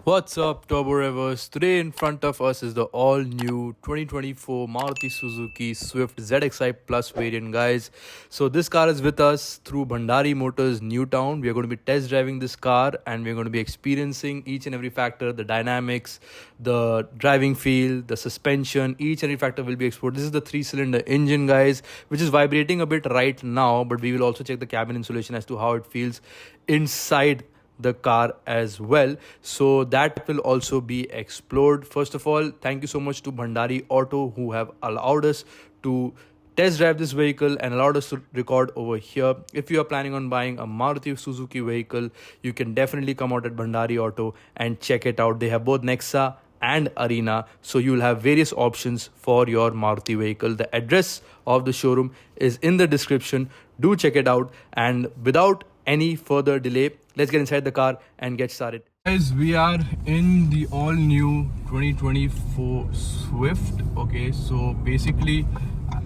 What's up, Turbo Revers? Today in front of us is the all-new 2024 Maruti Suzuki Swift ZXi Plus variant, guys. So this car is with us through Bhandari Motors Newtown. We are going to be test driving this car and we're going to be experiencing each and every factor, the dynamics, the driving feel, the suspension, each and every factor will be explored. This is the 3-cylinder engine, guys, which is vibrating a bit right now, but we will also check the cabin insulation as to how it feels inside the car as well, so that will also be explored. First of all, thank you so much to Bhandari Auto who have allowed us to test drive this vehicle and allowed us to record over here. If you are planning on buying a Maruti Suzuki vehicle, you can definitely come out at Bhandari Auto and check it out. They have both Nexa and Arena, so you will have various options for your Maruti vehicle. The address of the showroom is in the description. Do check it out, and without any further delay, let's get inside the car and get started. Guys, we are in the all new 2024 Swift. Okay, so basically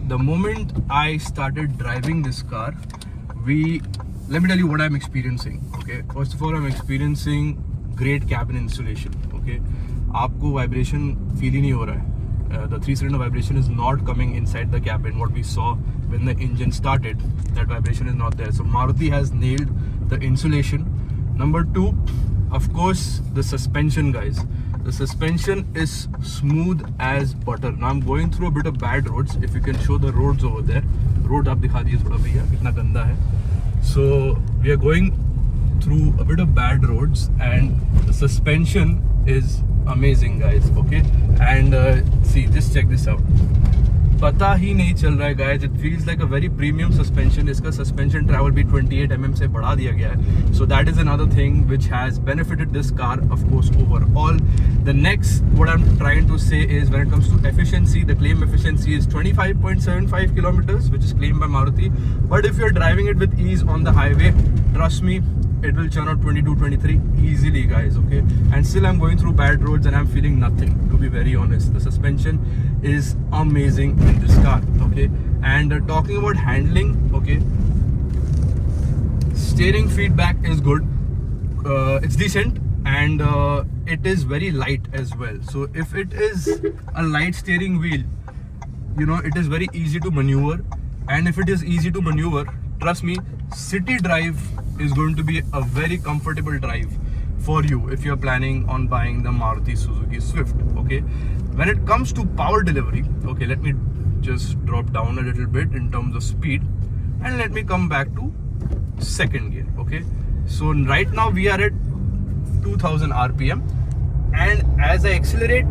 the moment I started driving this car, let me tell you what I'm experiencing. Okay, first of all, I'm experiencing great cabin insulation. Okay, आपको vibration feel ही नहीं हो रहा है. The 3-cylinder vibration is not coming inside the cabin. What we saw when the engine started, that vibration is not there. So Maruti has nailed the insulation. Number 2, of course, the suspension, guys. The suspension is smooth as butter. Now I'm going through a bit of bad roads. If you can show the roads over there. Road आप दिखा दीजिए थोड़ा भैया, कितना गंदा है. So we are going through a bit of bad roads and the suspension is amazing, guys. Okay, and see, just check this out. पता ही नहीं चल रहा है, guys. It feels like a very premium suspension. इसका suspension travel भी 28 mm से बढ़ा दिया गया है. So that is another thing which has benefited this car, of course, overall. The next, what I'm trying to say is, when it comes to efficiency, the claim efficiency is 25.75 kilometers, which is claimed by Maruti. But if you're driving it with ease on the highway, trust me, it will churn out 22, 23 easily, guys. Okay, and still I'm going through bad roads and I'm feeling nothing, to be very honest. The suspension is amazing in this car. Okay, and talking about handling, okay, steering feedback is good. It's decent, and it is very light as well. So if it is a light steering wheel, you know, it is very easy to maneuver. And if it is easy to maneuver, trust me, city drive is going to be a very comfortable drive for you if you're planning on buying the Maruti Suzuki Swift. Okay, when it comes to power delivery, okay, let me just drop down a little bit in terms of speed and let me come back to second gear. Okay, so right now we are at 2000 rpm, and as I accelerate,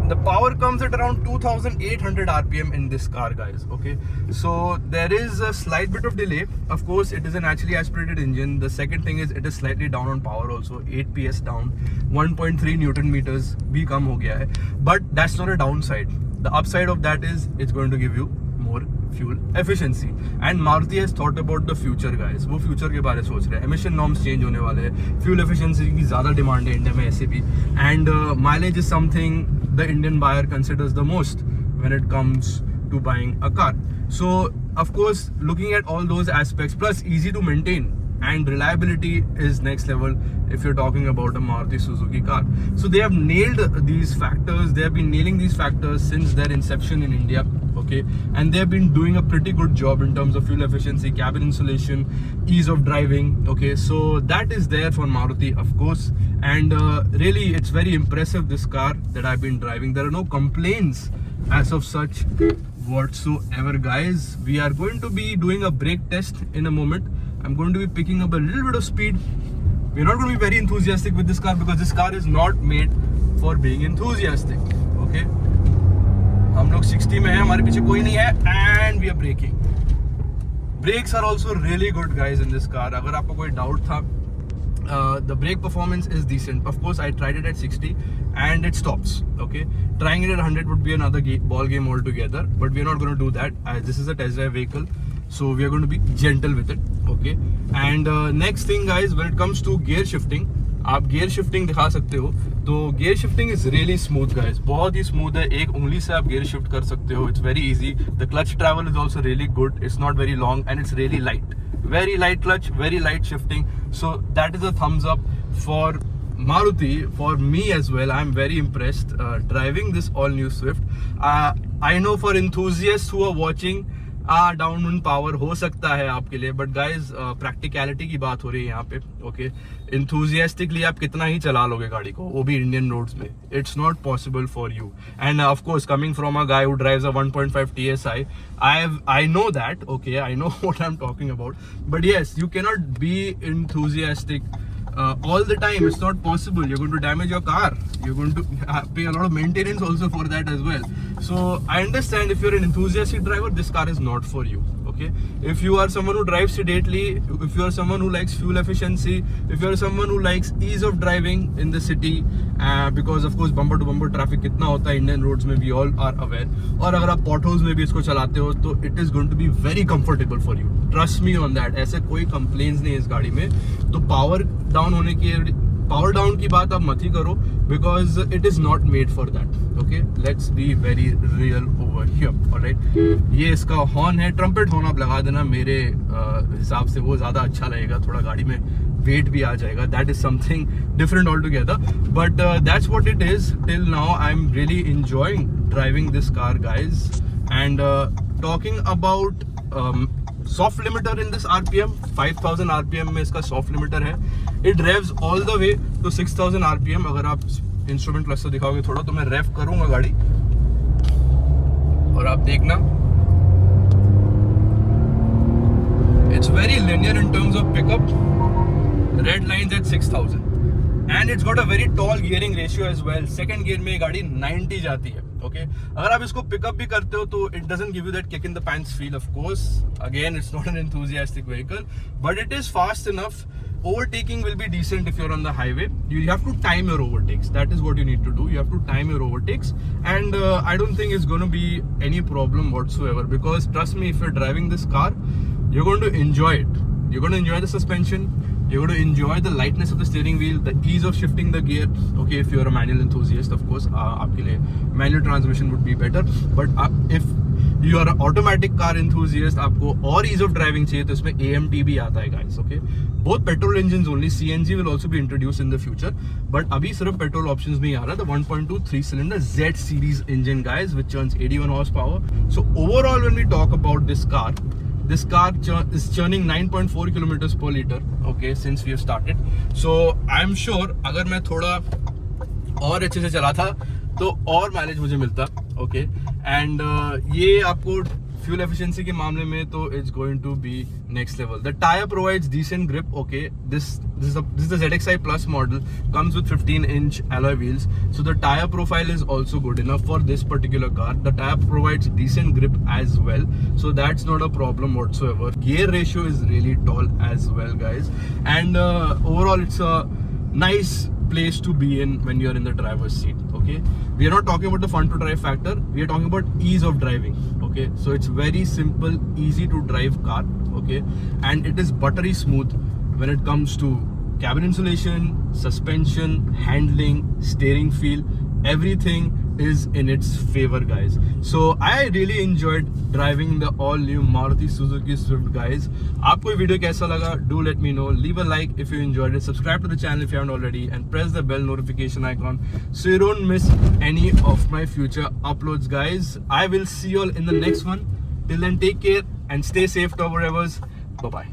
the power comes at around 2800 rpm in this car, guys. Okay, so there is a slight bit of delay. Of course, it is a naturally aspirated engine. The second thing is, it is slightly down on power also, 8 ps down, 1.3 newton meters bhi kam ho gaya hai. But that's not a downside. The upside of that is, it's going to give you more fuel efficiency, and Maruti has thought about the future, guys. वो future के बारे में सोच रहे हैं. Emission norms change होने वाले हैं, fuel efficiency की ज़्यादा demand है इंडिया में ऐसे भी, and mileage is something the Indian buyer considers the most when it comes to buying a car. So of course, looking at all those aspects, plus easy to maintain, and reliability is next level if you're talking about a Maruti Suzuki car. So they have nailed these factors. They have been nailing these factors since their inception in India. Okay, and they have been doing a pretty good job in terms of fuel efficiency, cabin insulation, ease of driving. Okay, so that is there for Maruti, of course, and really it's very impressive, this car that I've been driving. There are no complaints as of such whatsoever, guys. We are going to be doing a brake test in a moment. I'm going to be picking up a little bit of speed. We're not going to be very enthusiastic with this car because this car is not made for being enthusiastic. Okay, हम लोग 60 में हैं, हमारे पीछे कोई नहीं है, and we are braking. Brakes are also really good, guys, in this car. अगर आपको कोई doubt था, the brake performance is decent. Of course, I tried it at 60 and it stops. Okay, trying it at 100 would be another ball game altogether, but we're not going to do that. This is a test drive vehicle, so we are going to be gentle with it. Okay, and next thing, guys, when it comes to gear shifting, आप gear shifting दिखा सकते हो, तो gear shifting is really smooth, guys. बहुत ही smooth है, एक उंगली से आप gear shift कर सकते हो. It's very easy. The clutch travel is also really good. It's not very long and it's really light. Very light clutch, very light shifting. So that is a thumbs up for Maruti, for me as well, I'm very impressed driving this all new Swift. I know for enthusiasts who are watching, down in power हो सकता है आपके लिए, but guys practicality की बात हो रही है यहाँ पे. ओके, इंथुजियास्टिकली आप कितना ही चला लोगे गाड़ी को, वो भी इंडियन रोड्स में. It's not possible for you. End of course coming from a guy who drives a 1.5 TSI, I know that. Okay, I know what I'm talking about. But yes, you cannot be enthusiastic all the time. It's not possible. You're going to damage your car. You're going to pay a lot of maintenance also for that as well. So I understand if you're an enthusiastic driver, this car is not for you. Okay, if you are someone who drives sedately, if you are someone who likes fuel efficiency, if you are someone who likes ease of driving in the city, because of course bumper to bumper traffic कितना होता है Indian roads में, we all are aware. और अगर आप potholes में भी इसको चलाते हो तो it is going to be very comfortable for you. Trust me on that. ऐसे कोई complaints नहीं है इस गाड़ी में. तो power down की बात आप मत ही करो, because it is not made for that. Okay, let's be very real over here. Alright, ये इसका हॉर्न है, ट्रम्पेट हॉर्न आप लगा देना, मेरे हिसाब से वो ज़्यादा अच्छा लगेगा. थोड़ा गाड़ी में वेट भी आ जाएगा. That is something different altogether. But that's what it is. Till now, I'm really enjoying driving this car, guys. And talking about soft limiter in this RPM, 5000 RPM में इसका soft limiter है. It revs all the way to 6000 RPM. अगर आप instrument cluster दिखाओगे थोड़ा तो मैं रेव करूंगा गाड़ी और आप देखना, it's very linear in terms of pickup. Red lines at 6000 and it's got a very tall gearing ratio as well. Second gear में गाड़ी 90 जाती है. ओके, अगर आप इसको पिकअप भी करते हो तो it doesn't give you that kick in the pants feel. Of course again it's not an enthusiastic vehicle, but it is fast enough. Overtaking will be decent if you're on the highway. You have to time your overtakes. That is what you need to do. You have to time your overtakes, and I don't think it's going to be any problem whatsoever, because trust me, if you're driving this car, you're going to enjoy it. You're going to enjoy the suspension. You're going to enjoy the lightness of the steering wheel, the ease of shifting the gear. Okay, if you're a manual enthusiast, of course, आपके लिए manual transmission would be better. But if you are an automatic car enthusiast, आपको और ease of driving चाहिए तो इसमें AMT भी आता है, guys. Okay, both petrol engines only. CNG will also be introduced in the future, but अभी सिर्फ petrol options में ही आ रहा है. The 1.2 3-cylinder Z series engine, guys, which churns 81 horsepower. So overall, when we talk about this car is churning 9.4 kilometers per liter. Okay, since we have started. So I'm sure अगर मैं थोड़ा और अच्छे से चला था तो और माइलेज मुझे मिलता. ओके, एंड ये आपको फ्यूल एफिशिएंसी के मामले में तो it's going to be next level. The tyre provides decent grip. Okay, this is the ZXi Plus model, comes with 15-inch alloy wheels, so the tire profile is also good enough for this particular car. The tire provides decent grip as well, so that's not a problem whatsoever. Gear ratio is really tall as well, guys, and overall it's a nice place to be in when you're in the driver's seat. Okay, we are not talking about the fun to drive factor, we are talking about ease of driving. Okay, so it's very simple, easy to drive car. Okay, and it is buttery smooth when it comes to cabin insulation, suspension, handling, steering feel. Everything is in its favor, guys. So I really enjoyed driving the all new Maruti Suzuki Swift, guys. आपको ये video कैसा लगा? Do let me know. Leave a like if you enjoyed it. Subscribe to the channel if you haven't already, and press the bell notification icon so you don't miss any of my future uploads, guys. I will see you all in the next one. Till then, take care and stay safe to our drivers. Bye bye.